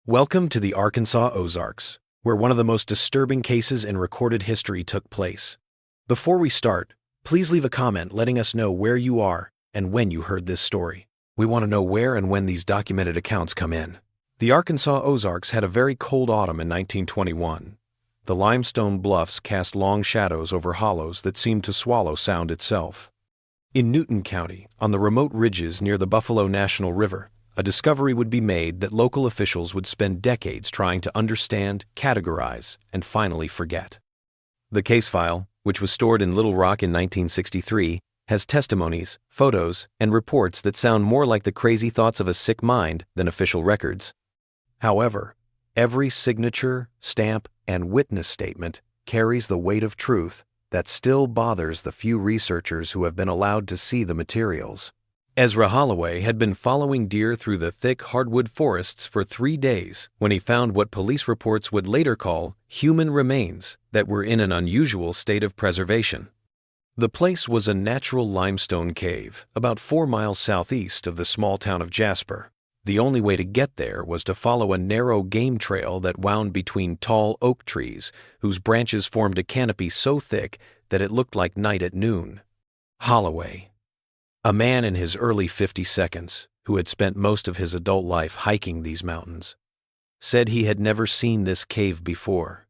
Welcome to the Arkansas Ozarks, where one of the most disturbing cases in recorded history took place. Before we start, please leave a comment letting us know where you are and when you heard this story. We want to know where and when these documented accounts come in. The Arkansas Ozarks had a very cold autumn in 1921. The limestone bluffs cast long shadows over hollows that seemed to swallow sound itself. In Newton County, on the remote ridges near the Buffalo National River, a discovery would be made that local officials would spend decades trying to understand, categorize, and finally forget. The case file, which was stored in Little Rock in 1963, has testimonies, photos, and reports that sound more like the crazy thoughts of a sick mind than official records. However, every signature, stamp, and witness statement carries the weight of truth that still bothers the few researchers who have been allowed to see the materials. Ezra Holloway had been following deer through the thick hardwood forests for 3 days when he found what police reports would later call human remains that were in an unusual state of preservation. The place was a natural limestone cave about 4 miles southeast of the small town of Jasper. The only way to get there was to follow a narrow game trail that wound between tall oak trees whose branches formed a canopy so thick that it looked like night at noon. Holloway, a man in his early 52s who had spent most of his adult life hiking these mountains, said he had never seen this cave before,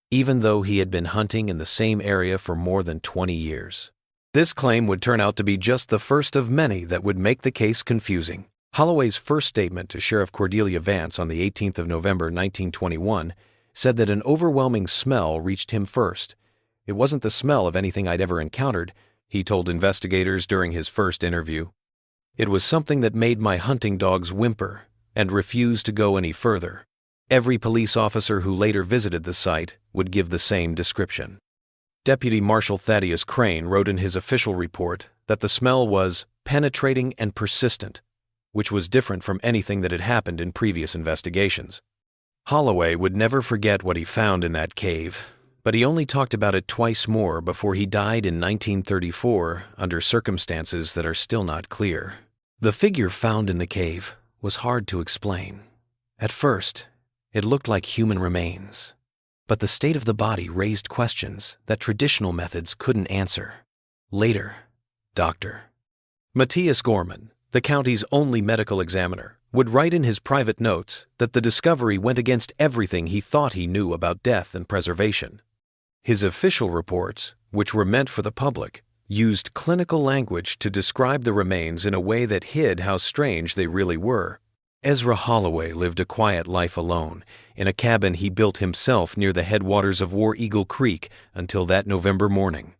even though he had been hunting in the same area for more than 20 years. This claim would turn out to be just the first of many that would make the case confusing. Holloway's first statement to Sheriff Cordelia Vance on the 18th of November 1921 said that an overwhelming smell reached him first. It wasn't the smell of anything I'd ever encountered, he told investigators during his first interview. It was something that made my hunting dogs whimper and refuse to go any further. Every police officer who later visited the site would give the same description. Deputy Marshal Thaddeus Crane wrote in his official report that the smell was penetrating and persistent, which was different from anything that had happened in previous investigations. Holloway would never forget what he found in that cave, but he only talked about it twice more before he died in 1934 under circumstances that are still not clear. The figure found in the cave was hard to explain. At first, it looked like human remains, but the state of the body raised questions that traditional methods couldn't answer. Later, Dr. Matthias Gorman, the county's only medical examiner, would write in his private notes that the discovery went against everything he thought he knew about death and preservation. His official reports, which were meant for the public, used clinical language to describe the remains in a way that hid how strange they really were. Ezra Holloway lived a quiet life alone, in a cabin he built himself near the headwaters of War Eagle Creek until that November morning.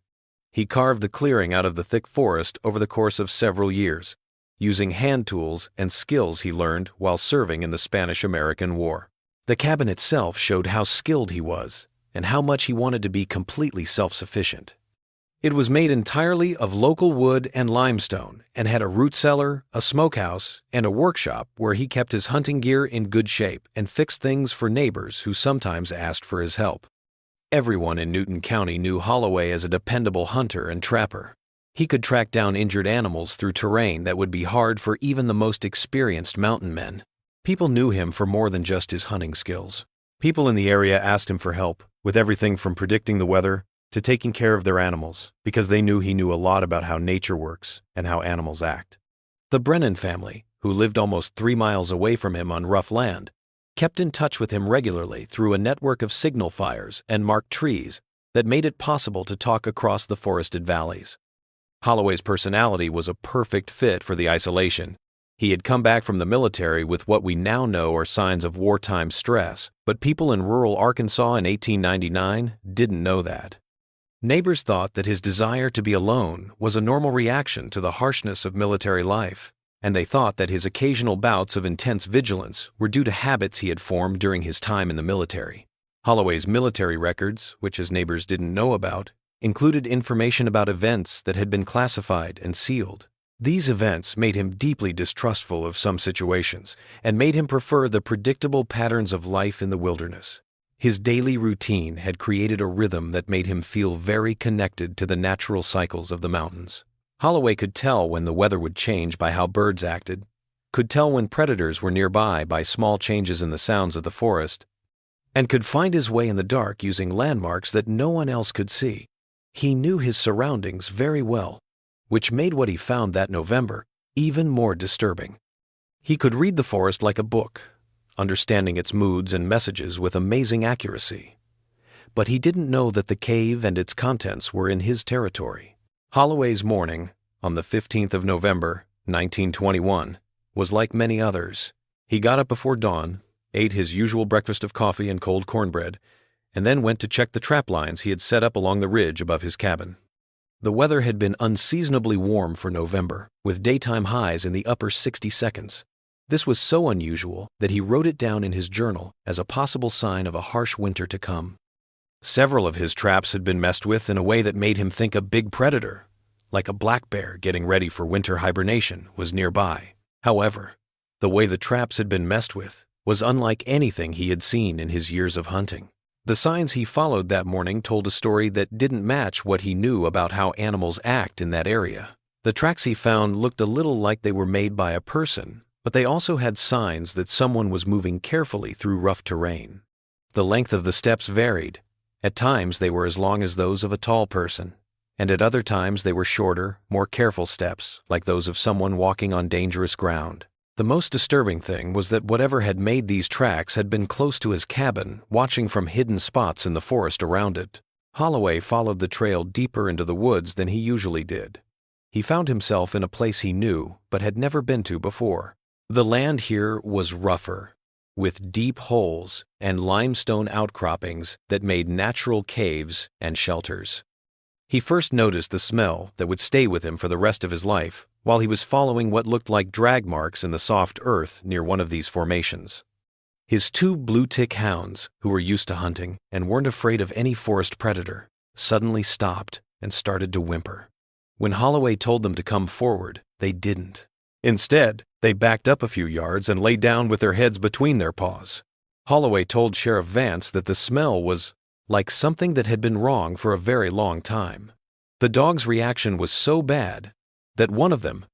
He carved the clearing out of the thick forest over the course of several years, using hand tools and skills he learned while serving in the Spanish-American War. The cabin itself showed how skilled he was and how much he wanted to be completely self-sufficient. It was made entirely of local wood and limestone and had a root cellar, a smokehouse, and a workshop where he kept his hunting gear in good shape and fixed things for neighbors who sometimes asked for his help. Everyone in Newton County knew Holloway as a dependable hunter and trapper. He could track down injured animals through terrain that would be hard for even the most experienced mountain men. People knew him for more than just his hunting skills. People in the area asked him for help with everything from predicting the weather to taking care of their animals because they knew he knew a lot about how nature works and how animals act. The Brennan family, who lived almost 3 miles away from him on rough land, kept in touch with him regularly through a network of signal fires and marked trees that made it possible to talk across the forested valleys. Holloway's personality was a perfect fit for the isolation. He had come back from the military with what we now know are signs of wartime stress, but people in rural Arkansas in 1899 didn't know that. Neighbors thought that his desire to be alone was a normal reaction to the harshness of military life, and they thought that his occasional bouts of intense vigilance were due to habits he had formed during his time in the military. Holloway's military records, which his neighbors didn't know about, included information about events that had been classified and sealed. These events made him deeply distrustful of some situations and made him prefer the predictable patterns of life in the wilderness. His daily routine had created a rhythm that made him feel very connected to the natural cycles of the mountains. Holloway could tell when the weather would change by how birds acted. could tell when predators were nearby by small changes in the sounds of the forest, and could find his way in the dark using landmarks that no one else could see. He knew his surroundings very well, which made what he found that November even more disturbing. He could read the forest like a book, understanding its moods and messages with amazing accuracy. But he didn't know that the cave and its contents were in his territory. Holloway's morning, on the 15th of November, 1921, was like many others. He got up before dawn, ate his usual breakfast of coffee and cold cornbread, and then went to check the trap lines he had set up along the ridge above his cabin. The weather had been unseasonably warm for November, with daytime highs in the upper 60 seconds. This was so unusual that he wrote it down in his journal as a possible sign of a harsh winter to come. Several of his traps had been messed with in a way that made him think a big predator, like a black bear getting ready for winter hibernation, was nearby. However, the way the traps had been messed with was unlike anything he had seen in his years of hunting. The signs he followed that morning told a story that didn't match what he knew about how animals act in that area. The tracks he found looked a little like they were made by a person, but they also had signs that someone was moving carefully through rough terrain. The length of the steps varied. At times they were as long as those of a tall person, and at other times they were shorter, more careful steps, like those of someone walking on dangerous ground. The most disturbing thing was that whatever had made these tracks had been close to his cabin, watching from hidden spots in the forest around it. Holloway followed the trail deeper into the woods than he usually did. He found himself in a place he knew but had never been to before. The land here was rougher, with deep holes and limestone outcroppings that made natural caves and shelters. He first noticed the smell that would stay with him for the rest of his life while he was following what looked like drag marks in the soft earth near one of these formations. His two blue-tick hounds, who were used to hunting and weren't afraid of any forest predator, suddenly stopped and started to whimper. When Holloway told them to come forward, they didn't. Instead, they backed up a few yards and lay down with their heads between their paws. Holloway told Sheriff Vance that the smell was like something that had been wrong for a very long time. The dog's reaction was so bad that one of them,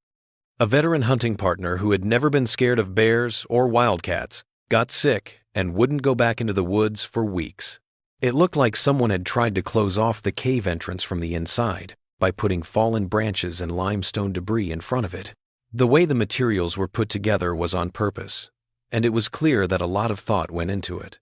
a veteran hunting partner who had never been scared of bears or wildcats, got sick and wouldn't go back into the woods for weeks. It looked like someone had tried to close off the cave entrance from the inside by putting fallen branches and limestone debris in front of it. The way the materials were put together was on purpose, and it was clear that a lot of thought went into it.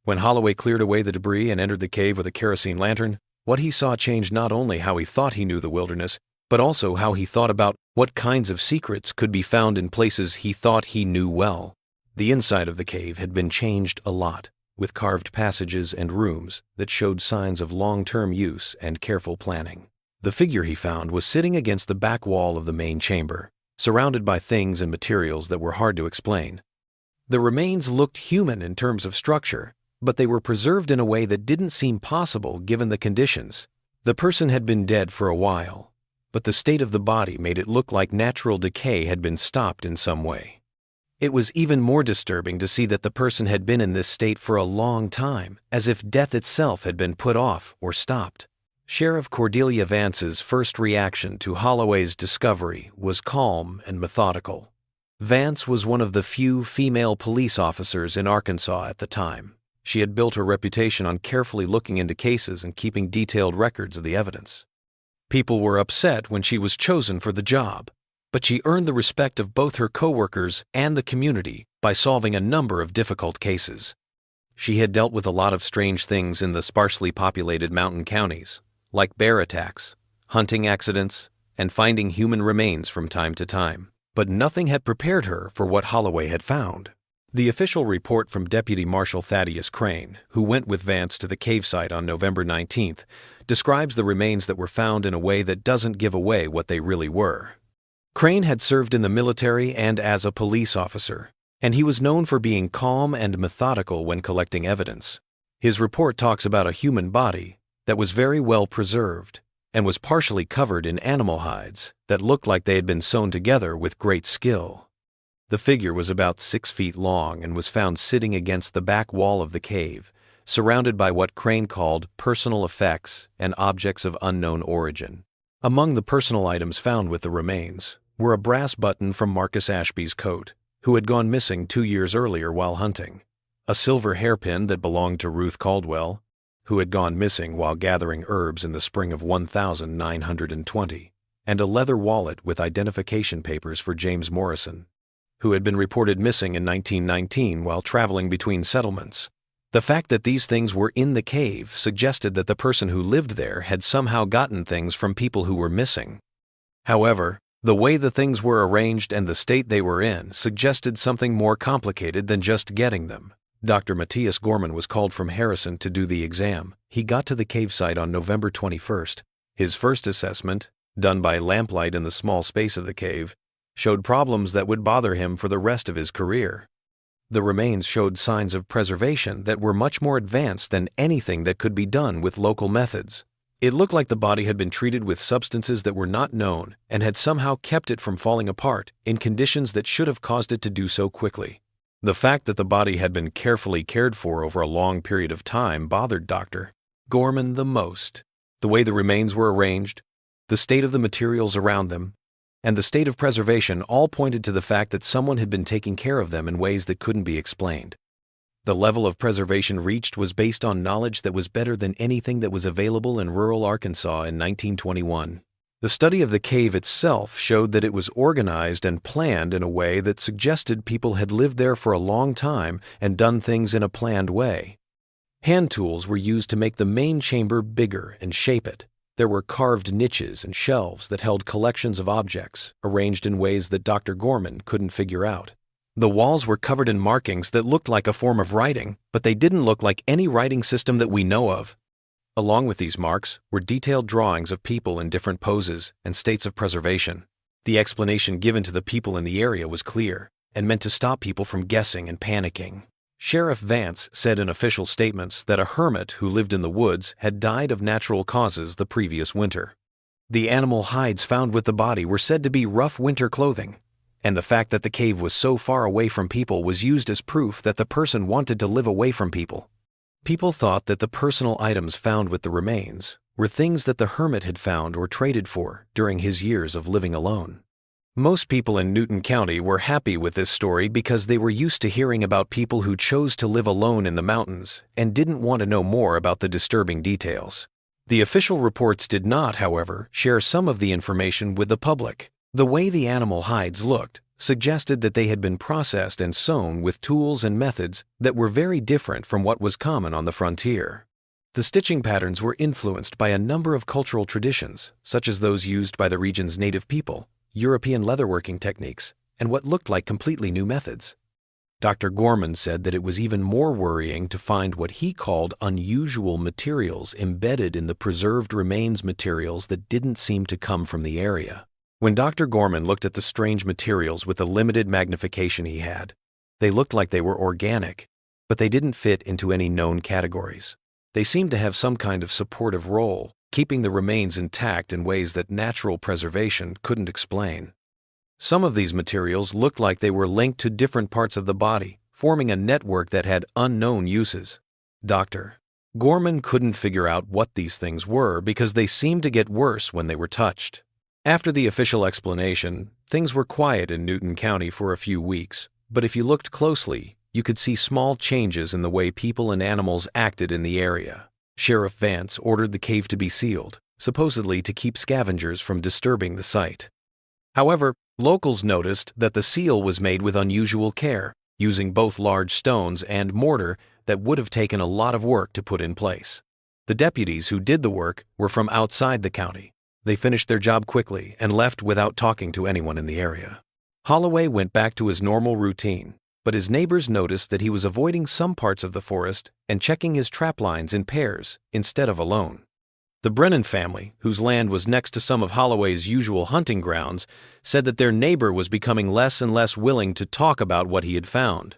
When Holloway cleared away the debris and entered the cave with a kerosene lantern, what he saw changed not only how he thought he knew the wilderness, but also how he thought about what kinds of secrets could be found in places he thought he knew well. The inside of the cave had been changed a lot, with carved passages and rooms that showed signs of long-term use and careful planning. The figure he found was sitting against the back wall of the main chamber, surrounded by things and materials that were hard to explain. The remains looked human in terms of structure, but they were preserved in a way that didn't seem possible given the conditions. The person had been dead for a while, but the state of the body made it look like natural decay had been stopped in some way. It was even more disturbing to see that the person had been in this state for a long time, as if death itself had been put off or stopped. Sheriff Cordelia Vance's first reaction to Holloway's discovery was calm and methodical. Vance was one of the few female police officers in Arkansas at the time. She had built her reputation on carefully looking into cases and keeping detailed records of the evidence. People were upset when she was chosen for the job, but she earned the respect of both her coworkers and the community by solving a number of difficult cases. She had dealt with a lot of strange things in the sparsely populated mountain counties, like bear attacks, hunting accidents, and finding human remains from time to time, but nothing had prepared her for what Holloway had found. The official report from Deputy Marshal Thaddeus Crane, who went with Vance to the cave site on November 19th, describes the remains that were found in a way that doesn't give away what they really were. Crane had served in the military and as a police officer, and he was known for being calm and methodical when collecting evidence. His report talks about a human body that was very well preserved and was partially covered in animal hides that looked like they had been sewn together with great skill. The figure was about 6 feet long and was found sitting against the back wall of the cave, surrounded by what Crane called personal effects and objects of unknown origin. Among the personal items found with the remains were a brass button from Marcus Ashby's coat, who had gone missing 2 years earlier while hunting, a silver hairpin that belonged to Ruth Caldwell, who had gone missing while gathering herbs in the spring of 1920, and a leather wallet with identification papers for James Morrison, who had been reported missing in 1919 while traveling between settlements. The fact that these things were in the cave suggested that the person who lived there had somehow gotten things from people who were missing. However, the way the things were arranged and the state they were in suggested something more complicated than just getting them. Dr. Matthias Gorman was called from Harrison to do the exam. He got to the cave site on November 21st. His first assessment, done by lamplight in the small space of the cave, showed problems that would bother him for the rest of his career. The remains showed signs of preservation that were much more advanced than anything that could be done with local methods. It looked like the body had been treated with substances that were not known and had somehow kept it from falling apart in conditions that should have caused it to do so quickly. The fact that the body had been carefully cared for over a long period of time bothered Dr. Gorman the most. The way the remains were arranged, the state of the materials around them, and the state of preservation all pointed to the fact that someone had been taking care of them in ways that couldn't be explained. The level of preservation reached was based on knowledge that was better than anything that was available in rural Arkansas in 1921. The study of the cave itself showed that it was organized and planned in a way that suggested people had lived there for a long time and done things in a planned way. Hand tools were used to make the main chamber bigger and shape it. There were carved niches and shelves that held collections of objects, arranged in ways that Dr. Gorman couldn't figure out. The walls were covered in markings that looked like a form of writing, but they didn't look like any writing system that we know of. Along with these marks were detailed drawings of people in different poses and states of preservation. The explanation given to the people in the area was clear and meant to stop people from guessing and panicking. Sheriff Vance said in official statements that a hermit who lived in the woods had died of natural causes the previous winter. The animal hides found with the body were said to be rough winter clothing, and the fact that the cave was so far away from people was used as proof that the person wanted to live away from people. People thought that the personal items found with the remains were things that the hermit had found or traded for during his years of living alone. Most people in Newton County were happy with this story because they were used to hearing about people who chose to live alone in the mountains and didn't want to know more about the disturbing details. The official reports did not, however, share some of the information with the public. The way the animal hides looked suggested that they had been processed and sewn with tools and methods that were very different from what was common on the frontier. The stitching patterns were influenced by a number of cultural traditions, such as those used by the region's native people, European leatherworking techniques, and what looked like completely new methods. Dr. Gorman said that it was even more worrying to find what he called unusual materials embedded in the preserved remains materials that didn't seem to come from the area. When Dr. Gorman looked at the strange materials with the limited magnification he had, they looked like they were organic, but they didn't fit into any known categories. They seemed to have some kind of supportive role, keeping the remains intact in ways that natural preservation couldn't explain. Some of these materials looked like they were linked to different parts of the body, forming a network that had unknown uses. Dr. Gorman couldn't figure out what these things were because they seemed to get worse when they were touched. After the official explanation, things were quiet in Newton County for a few weeks, but if you looked closely, you could see small changes in the way people and animals acted in the area. Sheriff Vance ordered the cave to be sealed, supposedly to keep scavengers from disturbing the site. However, locals noticed that the seal was made with unusual care, using both large stones and mortar that would have taken a lot of work to put in place. The deputies who did the work were from outside the county. They finished their job quickly and left without talking to anyone in the area. Holloway went back to his normal routine, but his neighbors noticed that he was avoiding some parts of the forest and checking his trap lines in pairs instead of alone. The Brennan family, whose land was next to some of Holloway's usual hunting grounds, said that their neighbor was becoming less and less willing to talk about what he had found.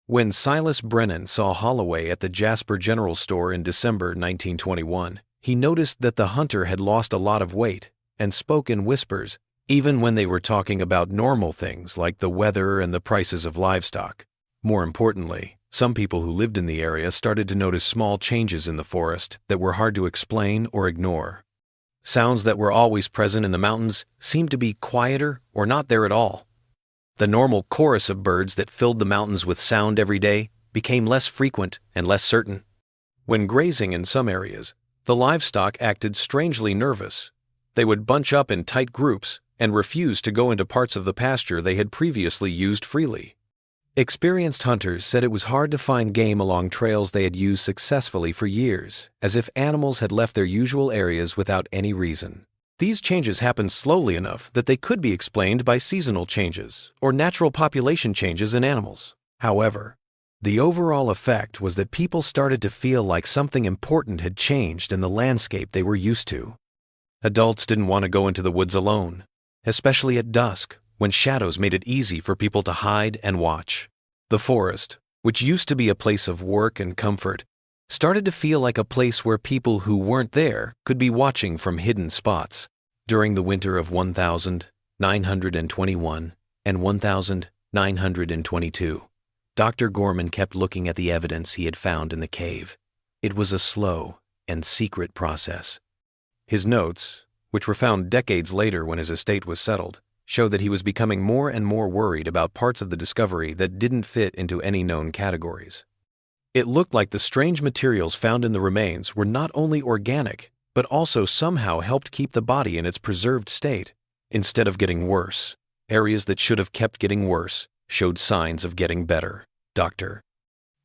When Silas Brennan saw Holloway at the Jasper General Store in December 1921, he noticed that the hunter had lost a lot of weight and spoke in whispers, even when they were talking about normal things like the weather and the prices of livestock. More importantly, some people who lived in the area started to notice small changes in the forest that were hard to explain or ignore. Sounds that were always present in the mountains seemed to be quieter or not there at all. The normal chorus of birds that filled the mountains with sound every day became less frequent and less certain. When grazing in some areas, the livestock acted strangely nervous. They would bunch up in tight groups and refuse to go into parts of the pasture they had previously used freely. Experienced hunters said it was hard to find game along trails they had used successfully for years, as if animals had left their usual areas without any reason. These changes happened slowly enough that they could be explained by seasonal changes or natural population changes in animals. However, the overall effect was that people started to feel like something important had changed in the landscape they were used to. Adults didn't want to go into the woods alone, especially at dusk, when shadows made it easy for people to hide and watch. The forest, which used to be a place of work and comfort, started to feel like a place where people who weren't there could be watching from hidden spots. During the winter of 1921 and 1922, Dr. Gorman kept looking at the evidence he had found in the cave. It was a slow and secret process. His notes, which were found decades later when his estate was settled, showed that he was becoming more and more worried about parts of the discovery that didn't fit into any known categories. It looked like the strange materials found in the remains were not only organic, but also somehow helped keep the body in its preserved state. Instead of getting worse, areas that should have kept getting worse showed signs of getting better. Dr.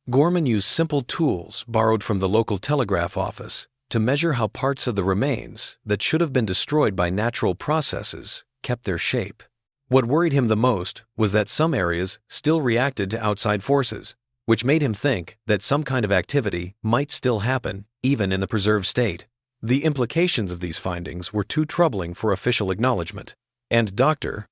Gorman used simple tools borrowed from the local telegraph office to measure how parts of the remains that should have been destroyed by natural processes kept their shape. What worried him the most was that some areas still reacted to outside forces, which made him think that some kind of activity might still happen even in the preserved state. The implications of these findings were too troubling for official acknowledgement, and Dr.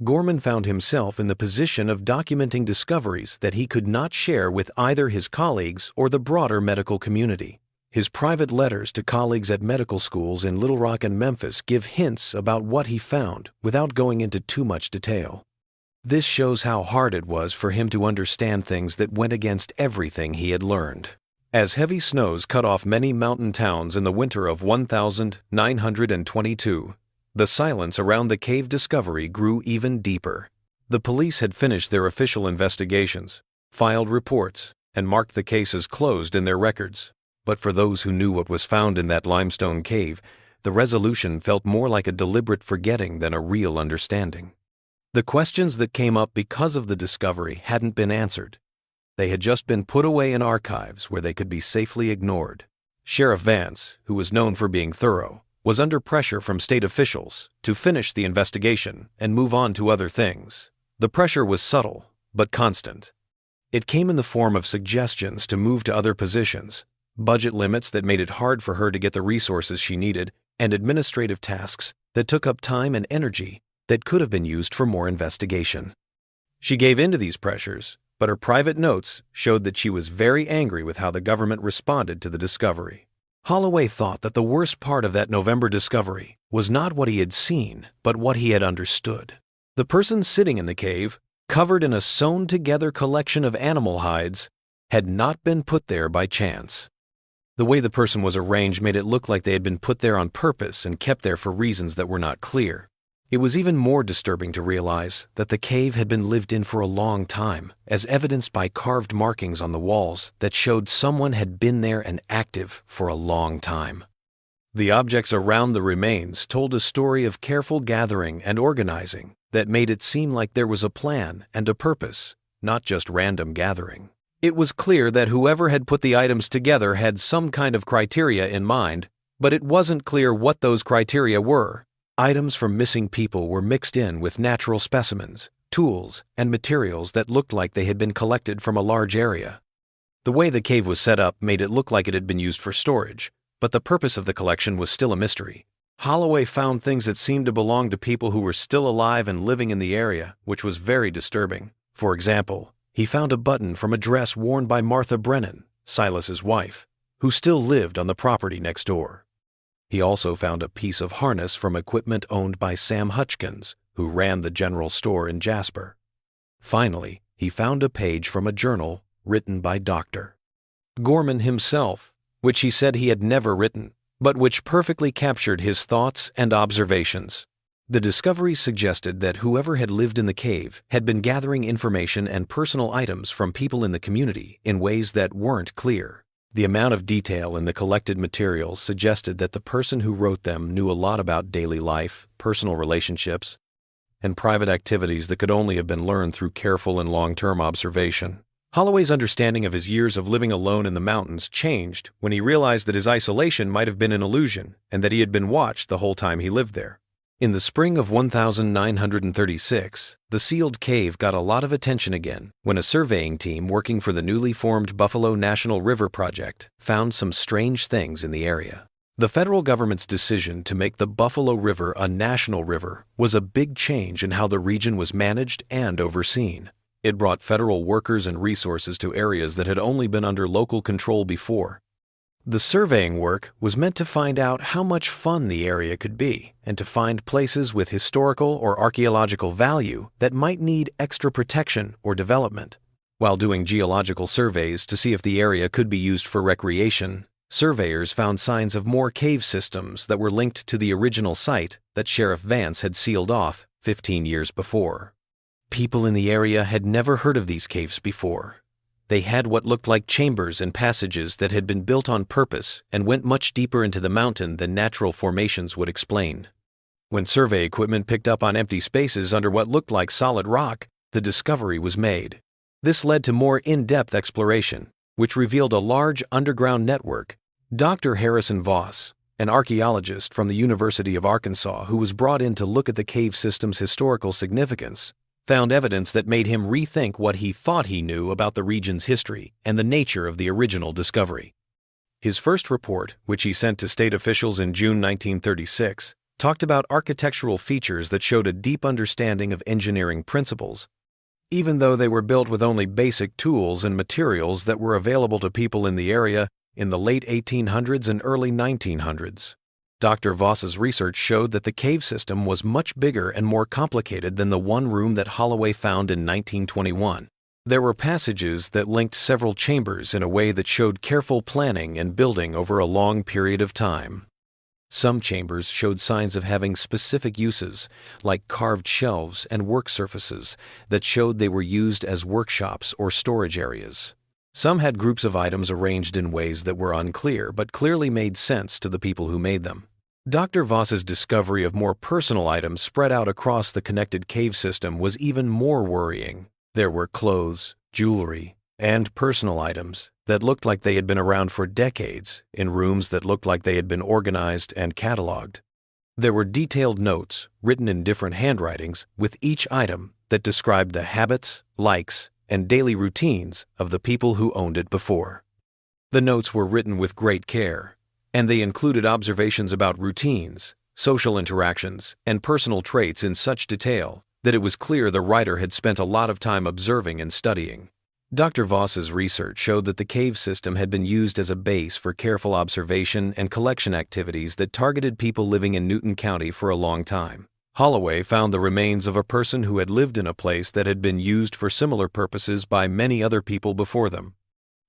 Gorman found himself in the position of documenting discoveries that he could not share with either his colleagues or the broader medical community. His private letters to colleagues at medical schools in Little Rock and Memphis give hints about what he found without going into too much detail. This shows how hard it was for him to understand things that went against everything he had learned. As heavy snows cut off many mountain towns in the winter of 1922, the silence around the cave discovery grew even deeper. The police had finished their official investigations, filed reports, and marked the case as closed in their records. But for those who knew what was found in that limestone cave, the resolution felt more like a deliberate forgetting than a real understanding. The questions that came up because of the discovery hadn't been answered. They had just been put away in archives where they could be safely ignored. Sheriff Vance, who was known for being thorough, was under pressure from state officials to finish the investigation and move on to other things. The pressure was subtle, but constant. It came in the form of suggestions to move to other positions, budget limits that made it hard for her to get the resources she needed, and administrative tasks that took up time and energy that could have been used for more investigation. She gave in to these pressures, but her private notes showed that she was very angry with how the government responded to the discovery. Holloway thought that the worst part of that November discovery was not what he had seen, but what he had understood. The person sitting in the cave, covered in a sewn-together collection of animal hides, had not been put there by chance. The way the person was arranged made it look like they had been put there on purpose and kept there for reasons that were not clear. It was even more disturbing to realize that the cave had been lived in for a long time, as evidenced by carved markings on the walls that showed someone had been there and active for a long time. The objects around the remains told a story of careful gathering and organizing that made it seem like there was a plan and a purpose, not just random gathering. It was clear that whoever had put the items together had some kind of criteria in mind, but it wasn't clear what those criteria were. Items from missing people were mixed in with natural specimens, tools, and materials that looked like they had been collected from a large area. The way the cave was set up made it look like it had been used for storage, but the purpose of the collection was still a mystery. Holloway found things that seemed to belong to people who were still alive and living in the area, which was very disturbing. For example, he found a button from a dress worn by Martha Brennan, Silas's wife, who still lived on the property next door. He also found a piece of harness from equipment owned by Sam Hutchkins, who ran the general store in Jasper. Finally, he found a page from a journal written by Dr. Gorman himself, which he said he had never written. but which perfectly captured his thoughts and observations. The discoveries suggested that whoever had lived in the cave had been gathering information and personal items from people in the community in ways that weren't clear. The amount of detail in the collected materials suggested that the person who wrote them knew a lot about daily life, personal relationships, and private activities that could only have been learned through careful and long-term observation. Holloway's understanding of his years of living alone in the mountains changed when he realized that his isolation might have been an illusion and that he had been watched the whole time he lived there. In the spring of 1936, the sealed cave got a lot of attention again when a surveying team working for the newly formed Buffalo National River Project found some strange things in the area. The federal government's decision to make the Buffalo River a national river was a big change in how the region was managed and overseen. It brought federal workers and resources to areas that had only been under local control before. The surveying work was meant to find out how much fun the area could be and to find places with historical or archaeological value that might need extra protection or development. While doing geological surveys to see if the area could be used for recreation, surveyors found signs of more cave systems that were linked to the original site that Sheriff Vance had sealed off 15 years before. People in the area had never heard of these caves before. They had what looked like chambers and passages that had been built on purpose and went much deeper into the mountain than natural formations would explain. When survey equipment picked up on empty spaces under what looked like solid rock, the discovery was made. This led to more in-depth exploration, which revealed a large underground network. Dr. Harrison Voss, an archaeologist from the University of Arkansas who was brought in to look at the cave system's historical significance, found evidence that made him rethink what he thought he knew about the region's history and the nature of the original discovery. His first report, which he sent to state officials in June 1936, talked about architectural features that showed a deep understanding of engineering principles, even though they were built with only basic tools and materials that were available to people in the area in the late 1800s and early 1900s. Dr. Voss's research showed that the cave system was much bigger and more complicated than the one room that Holloway found in 1921. There were passages that linked several chambers in a way that showed careful planning and building over a long period of time. Some chambers showed signs of having specific uses, like carved shelves and work surfaces that showed they were used as workshops or storage areas. Some had groups of items arranged in ways that were unclear but clearly made sense to the people who made them. Dr. Voss's discovery of more personal items spread out across the connected cave system was even more worrying. There were clothes, jewelry, and personal items that looked like they had been around for decades in rooms that looked like they had been organized and cataloged. There were detailed notes written in different handwritings with each item that described the habits, likes, and daily routines of the people who owned it before. The notes were written with great care, and they included observations about routines, social interactions, and personal traits in such detail that it was clear the writer had spent a lot of time observing and studying. Dr. Voss's research showed that the cave system had been used as a base for careful observation and collection activities that targeted people living in Newton County for a long time. Holloway found the remains of a person who had lived in a place that had been used for similar purposes by many other people before them.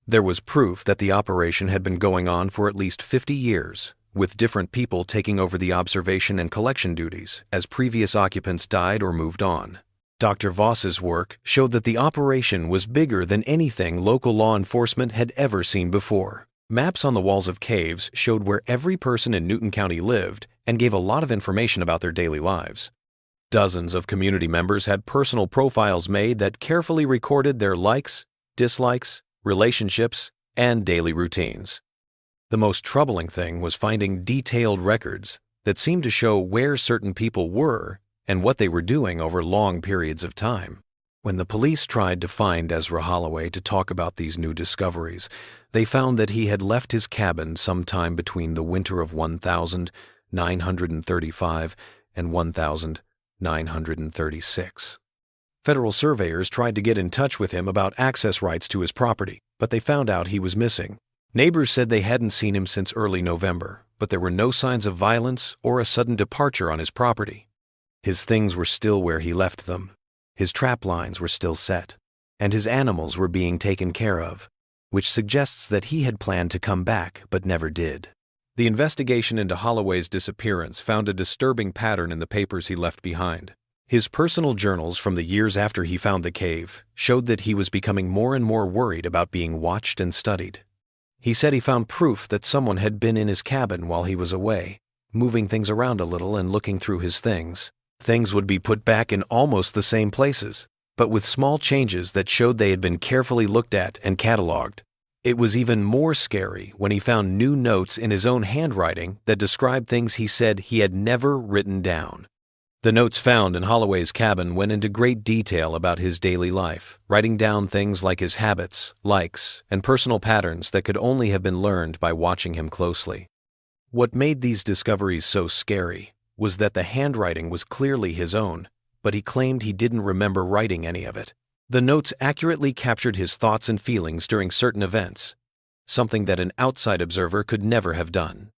There was proof that the operation had been going on for at least 50 years, with different people taking over the observation and collection duties as previous occupants died or moved on. Dr. Voss's work showed that the operation was bigger than anything local law enforcement had ever seen before. Maps on the walls of caves showed where every person in Newton County lived and gave a lot of information about their daily lives. Dozens of community members had personal profiles made that carefully recorded their likes, dislikes, relationships, and daily routines. The most troubling thing was finding detailed records that seemed to show where certain people were and what they were doing over long periods of time. When the police tried to find Ezra Holloway to talk about these new discoveries, they found that he had left his cabin sometime between the winter of 1935 and 1936. Federal surveyors tried to get in touch with him about access rights to his property, but they found out he was missing. Neighbors said they hadn't seen him since early November, but there were no signs of violence or a sudden departure on his property. His things were still where he left them. His trap lines were still set, and his animals were being taken care of, which suggests that he had planned to come back but never did. The investigation into Holloway's disappearance found a disturbing pattern in the papers he left behind. His personal journals from the years after he found the cave showed that he was becoming more and more worried about being watched and studied. He said he found proof that someone had been in his cabin while he was away, moving things around a little and looking through his things. Things would be put back in almost the same places, but with small changes that showed they had been carefully looked at and cataloged. It was even more scary when he found new notes in his own handwriting that described things he said he had never written down. The notes found in Holloway's cabin went into great detail about his daily life, writing down things like his habits, likes, and personal patterns that could only have been learned by watching him closely. What made these discoveries so scary was that the handwriting was clearly his own, but he claimed he didn't remember writing any of it. The notes accurately captured his thoughts and feelings during certain events, something that an outside observer could never have done.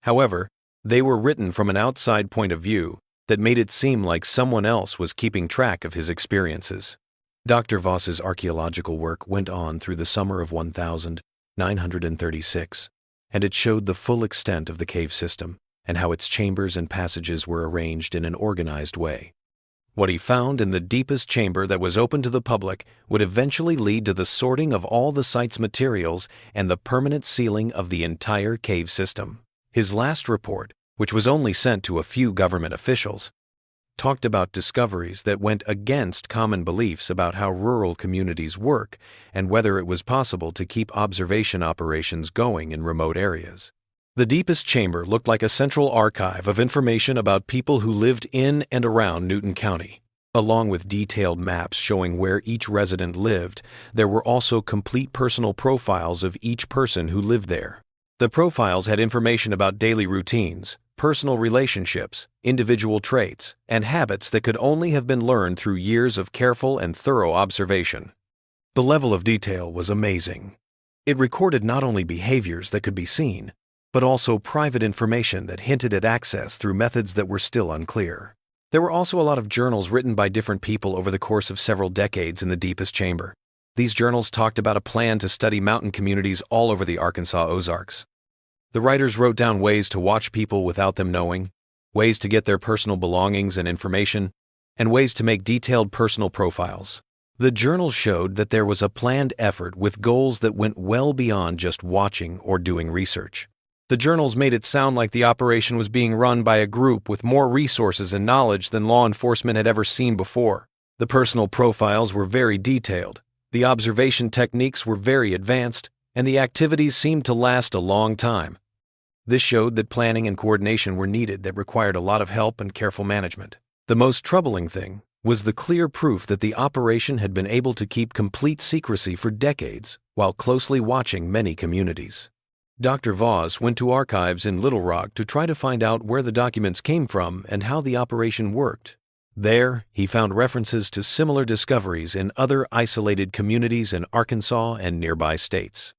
However, they were written from an outside point of view that made it seem like someone else was keeping track of his experiences. Dr. Voss's archaeological work went on through the summer of 1936, and it showed the full extent of the cave system and how its chambers and passages were arranged in an organized way. What he found in the deepest chamber that was open to the public would eventually lead to the sorting of all the site's materials and the permanent sealing of the entire cave system. His last report, which was only sent to a few government officials, talked about discoveries that went against common beliefs about how rural communities work and whether it was possible to keep observation operations going in remote areas. The deepest chamber looked like a central archive of information about people who lived in and around Newton County. Along with detailed maps showing where each resident lived, there were also complete personal profiles of each person who lived there. The profiles had information about daily routines, personal relationships, individual traits, and habits that could only have been learned through years of careful and thorough observation. The level of detail was amazing. It recorded not only behaviors that could be seen, but also private information that hinted at access through methods that were still unclear. There were also a lot of journals written by different people over the course of several decades in the deepest chamber. These journals talked about a plan to study mountain communities all over the Arkansas Ozarks. The writers wrote down ways to watch people without them knowing, ways to get their personal belongings and information, and ways to make detailed personal profiles. The journals showed that there was a planned effort with goals that went well beyond just watching or doing research. The journals made it sound like the operation was being run by a group with more resources and knowledge than law enforcement had ever seen before. The personal profiles were very detailed, the observation techniques were very advanced, and the activities seemed to last a long time. This showed that planning and coordination were needed that required a lot of help and careful management. The most troubling thing was the clear proof that the operation had been able to keep complete secrecy for decades while closely watching many communities. Dr. Voss went to archives in Little Rock to try to find out where the documents came from and how the operation worked. There, he found references to similar discoveries in other isolated communities in Arkansas and nearby states.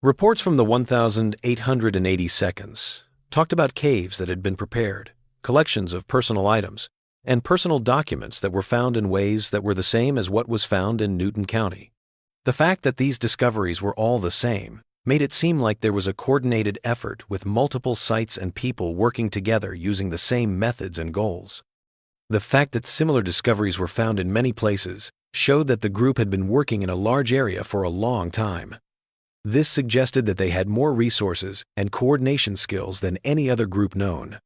Reports from the 1,880 seconds talked about caves that had been prepared, collections of personal items, and personal documents that were found in ways that were the same as what was found in Newton County. The fact that these discoveries were all the same made it seem like there was a coordinated effort with multiple sites and people working together using the same methods and goals. The fact that similar discoveries were found in many places showed that the group had been working in a large area for a long time. This suggested that they had more resources and coordination skills than any other group known.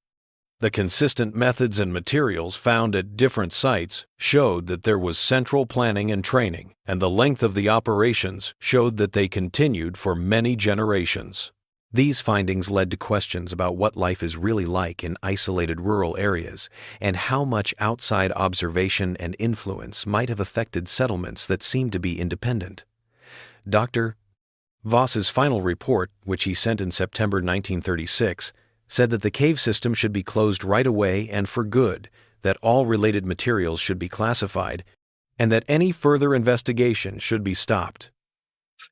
The consistent methods and materials found at different sites showed that there was central planning and training, and the length of the operations showed that they continued for many generations. These findings led to questions about what life is really like in isolated rural areas and how much outside observation and influence might have affected settlements that seemed to be independent. Dr. Voss's final report, which he sent in September 1936, said that the cave system should be closed right away and for good, that all related materials should be classified, and that any further investigation should be stopped.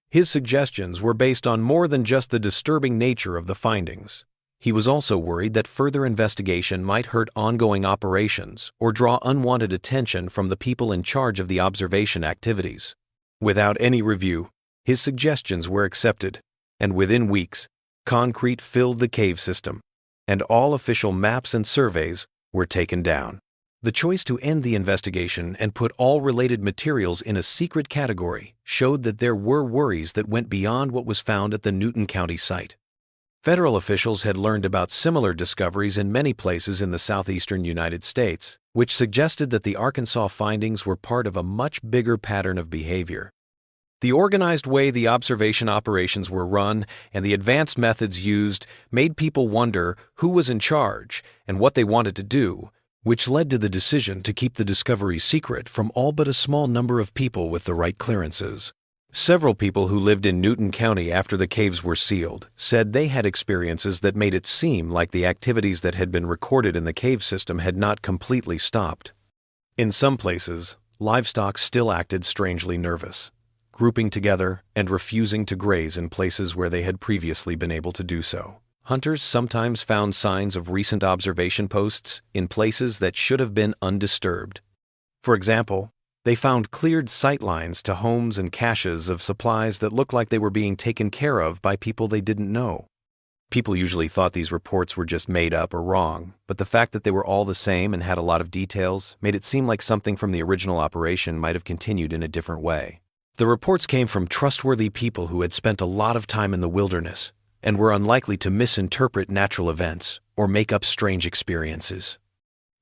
His suggestions were based on more than just the disturbing nature of the findings. He was also worried that further investigation might hurt ongoing operations or draw unwanted attention from the people in charge of the observation activities. Without any review, his suggestions were accepted, and within weeks, Concrete filled the cave system, and all official maps and surveys were taken down. The choice to end the investigation and put all related materials in a secret category showed that there were worries that went beyond what was found at the Newton County site. Federal officials had learned about similar discoveries in many places in the southeastern United States, which suggested that the Arkansas findings were part of a much bigger pattern of behavior. The organized way the observation operations were run and the advanced methods used made people wonder who was in charge and what they wanted to do, which led to the decision to keep the discovery secret from all but a small number of people with the right clearances. Several people who lived in Newton County after the caves were sealed said they had experiences that made it seem like the activities that had been recorded in the cave system had not completely stopped. In some places, livestock still acted strangely nervous, grouping together and refusing to graze in places where they had previously been able to do so. Hunters sometimes found signs of recent observation posts in places that should have been undisturbed. For example, they found cleared sight lines to homes and caches of supplies that looked like they were being taken care of by people they didn't know. People usually thought these reports were just made up or wrong, but the fact that they were all the same and had a lot of details made it seem like something from the original operation might have continued in a different way. The reports came from trustworthy people who had spent a lot of time in the wilderness and were unlikely to misinterpret natural events or make up strange experiences.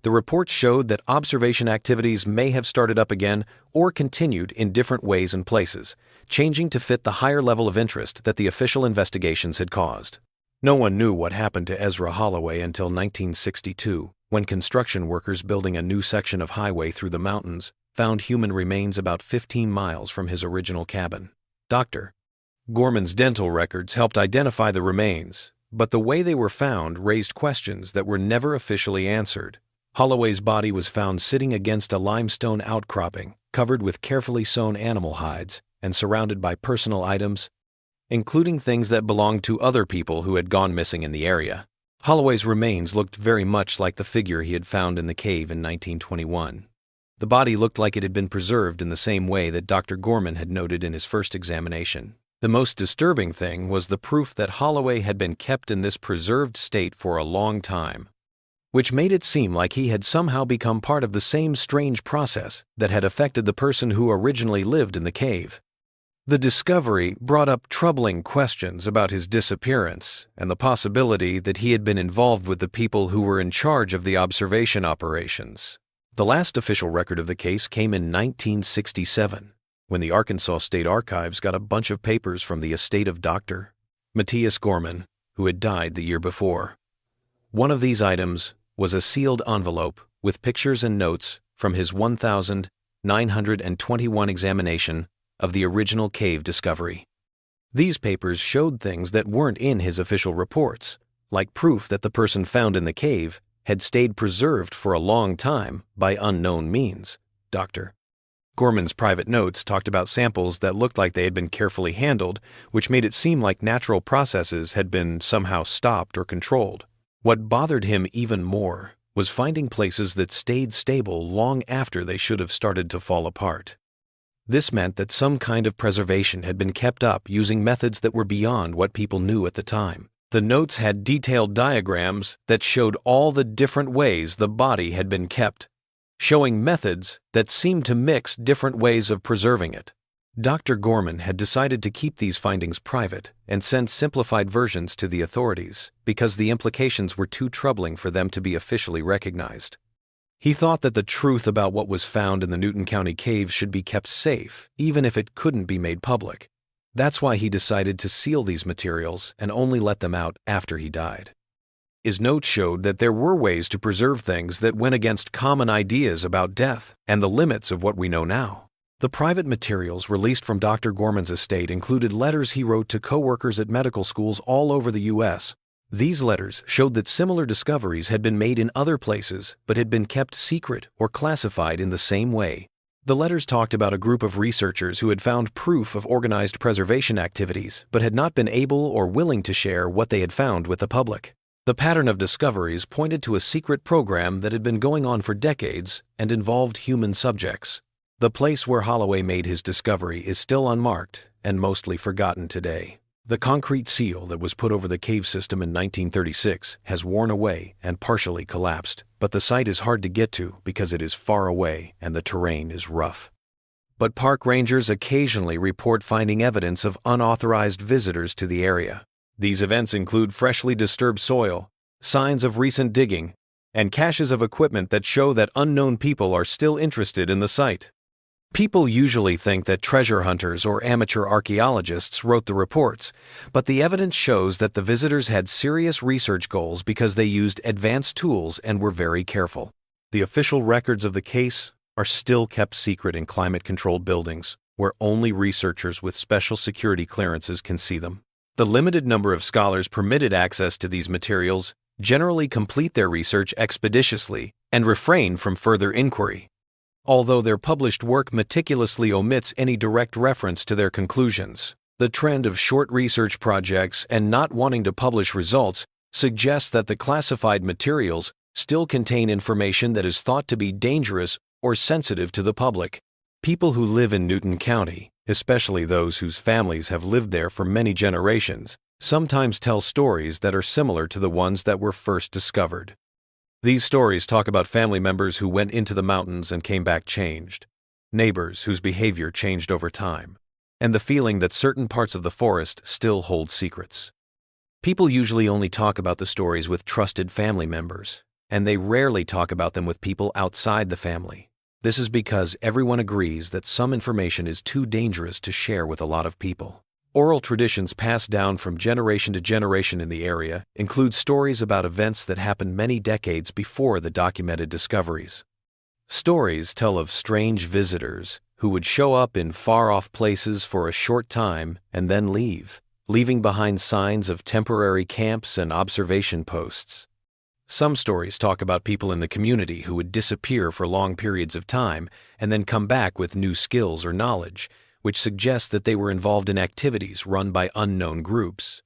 The reports showed that observation activities may have started up again or continued in different ways and places, changing to fit the higher level of interest that the official investigations had caused. No one knew what happened to Ezra Holloway until 1962, when construction workers building a new section of highway through the mountains found human remains about 15 miles from his original cabin. Dr. Gorman's dental records helped identify the remains, but the way they were found raised questions that were never officially answered. Holloway's body was found sitting against a limestone outcropping, covered with carefully sewn animal hides and surrounded by personal items, including things that belonged to other people who had gone missing in the area. Holloway's remains looked very much like the figure he had found in the cave in 1921. The body looked like it had been preserved in the same way that Dr. Gorman had noted in his first examination. The most disturbing thing was the proof that Holloway had been kept in this preserved state for a long time, which made it seem like he had somehow become part of the same strange process that had affected the person who originally lived in the cave. The discovery brought up troubling questions about his disappearance and the possibility that he had been involved with the people who were in charge of the observation operations. The last official record of the case came in 1967, when the Arkansas State Archives got a bunch of papers from the estate of Dr. Matthias Gorman, who had died the year before. One of these items was a sealed envelope with pictures and notes from his 1921 examination of the original cave discovery. These papers showed things that weren't in his official reports, like proof that the person found in the cave had stayed preserved for a long time by unknown means. Dr. Gorman's private notes talked about samples that looked like they had been carefully handled, which made it seem like natural processes had been somehow stopped or controlled. What bothered him even more was finding places that stayed stable long after they should have started to fall apart. This meant that some kind of preservation had been kept up using methods that were beyond what people knew at the time. The notes had detailed diagrams that showed all the different ways the body had been kept, showing methods that seemed to mix different ways of preserving it. Dr. Gorman had decided to keep these findings private and send simplified versions to the authorities because the implications were too troubling for them to be officially recognized. He thought that the truth about what was found in the Newton County caves should be kept safe, even if it couldn't be made public. That's why he decided to seal these materials and only let them out after he died. His notes showed that there were ways to preserve things that went against common ideas about death and the limits of what we know now. The private materials released from Dr. Gorman's estate included letters he wrote to co-workers at medical schools all over the U.S. These letters showed that similar discoveries had been made in other places but had been kept secret or classified in the same way. The letters talked about a group of researchers who had found proof of organized preservation activities but had not been able or willing to share what they had found with the public. The pattern of discoveries pointed to a secret program that had been going on for decades and involved human subjects. The place where Holloway made his discovery is still unmarked and mostly forgotten today. The concrete seal that was put over the cave system in 1936 has worn away and partially collapsed, but the site is hard to get to because it is far away and the terrain is rough. But park rangers occasionally report finding evidence of unauthorized visitors to the area. These events include freshly disturbed soil, signs of recent digging, and caches of equipment that show that unknown people are still interested in the site. People usually think that treasure hunters or amateur archaeologists wrote the reports, but the evidence shows that the visitors had serious research goals because they used advanced tools and were very careful. The official records of the case are still kept secret in climate-controlled buildings, where only researchers with special security clearances can see them. The limited number of scholars permitted access to these materials generally complete their research expeditiously and refrain from further inquiry. Although their published work meticulously omits any direct reference to their conclusions, the trend of short research projects and not wanting to publish results suggests that the classified materials still contain information that is thought to be dangerous or sensitive to the public. People who live in Newton County, especially those whose families have lived there for many generations, sometimes tell stories that are similar to the ones that were first discovered. These stories talk about family members who went into the mountains and came back changed, neighbors whose behavior changed over time, and the feeling that certain parts of the forest still hold secrets. People usually only talk about the stories with trusted family members, and they rarely talk about them with people outside the family. This is because everyone agrees that some information is too dangerous to share with a lot of people. Oral traditions passed down from generation to generation in the area include stories about events that happened many decades before the documented discoveries. Stories tell of strange visitors who would show up in far-off places for a short time and then leave, leaving behind signs of temporary camps and observation posts. Some stories talk about people in the community who would disappear for long periods of time and then come back with new skills or knowledge, which suggests that they were involved in activities run by unknown groups.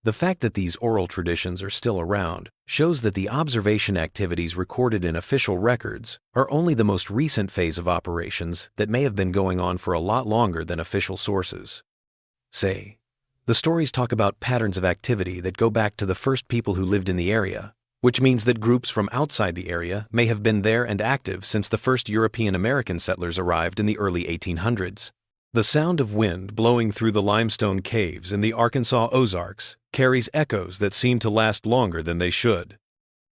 The fact that these oral traditions are still around shows that the observation activities recorded in official records are only the most recent phase of operations that may have been going on for a lot longer than official sources say. The stories talk about patterns of activity that go back to the first people who lived in the area, which means that groups from outside the area may have been there and active since the first European American settlers arrived in the early 1800s. The sound of wind blowing through the limestone caves in the Arkansas Ozarks carries echoes that seem to last longer than they should.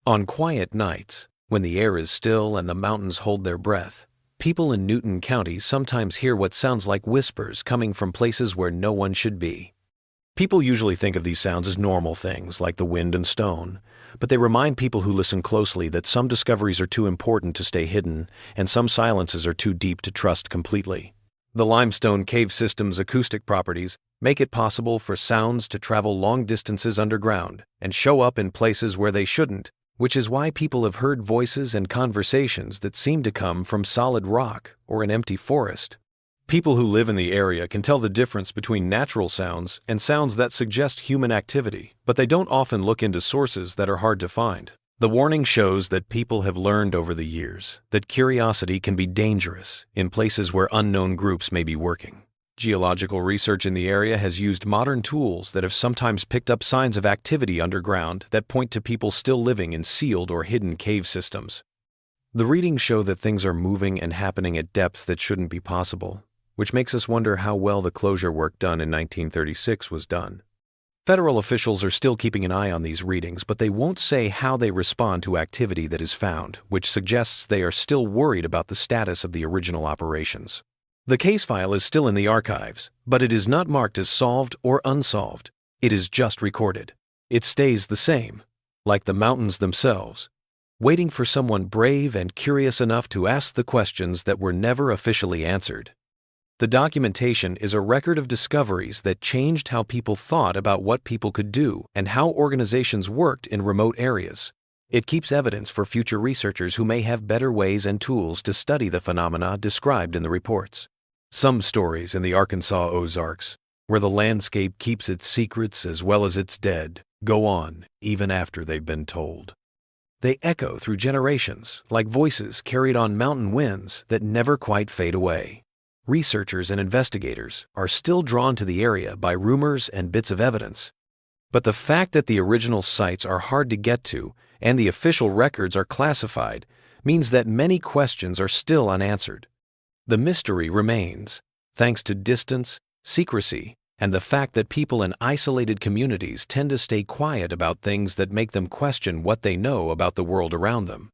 On quiet nights, when the air is still and the mountains hold their breath, people in Newton County sometimes hear what sounds like whispers coming from places where no one should be. People usually think of these sounds as normal things like the wind and stone, but they remind people who listen closely that some discoveries are too important to stay hidden and some silences are too deep to trust completely. The limestone cave system's acoustic properties make it possible for sounds to travel long distances underground and show up in places where they shouldn't, which is why people have heard voices and conversations that seem to come from solid rock or an empty forest. People who live in the area can tell the difference between natural sounds and sounds that suggest human activity, but they don't often look into sources that are hard to find. The warning shows that people have learned over the years that curiosity can be dangerous in places where unknown groups may be working. Geological research in the area has used modern tools that have sometimes picked up signs of activity underground that point to people still living in sealed or hidden cave systems. The readings show that things are moving and happening at depths that shouldn't be possible, which makes us wonder how well the closure work done in 1936 was done. Federal officials are still keeping an eye on these readings, but they won't say how they respond to activity that is found, which suggests they are still worried about the status of the original operations. The case file is still in the archives, but it is not marked as solved or unsolved. It is just recorded. It stays the same, like the mountains themselves, waiting for someone brave and curious enough to ask the questions that were never officially answered. The documentation is a record of discoveries that changed how people thought about what people could do and how organizations worked in remote areas. It keeps evidence for future researchers who may have better ways and tools to study the phenomena described in the reports. Some stories in the Arkansas Ozarks, where the landscape keeps its secrets as well as its dead, go on even after they've been told. They echo through generations like voices carried on mountain winds that never quite fade away. researchers and investigators are still drawn to the area by rumors and bits of evidence. But the fact that the original sites are hard to get to and the official records are classified means that many questions are still unanswered. The mystery remains, thanks to distance, secrecy, and the fact that people in isolated communities tend to stay quiet about things that make them question what they know about the world around them.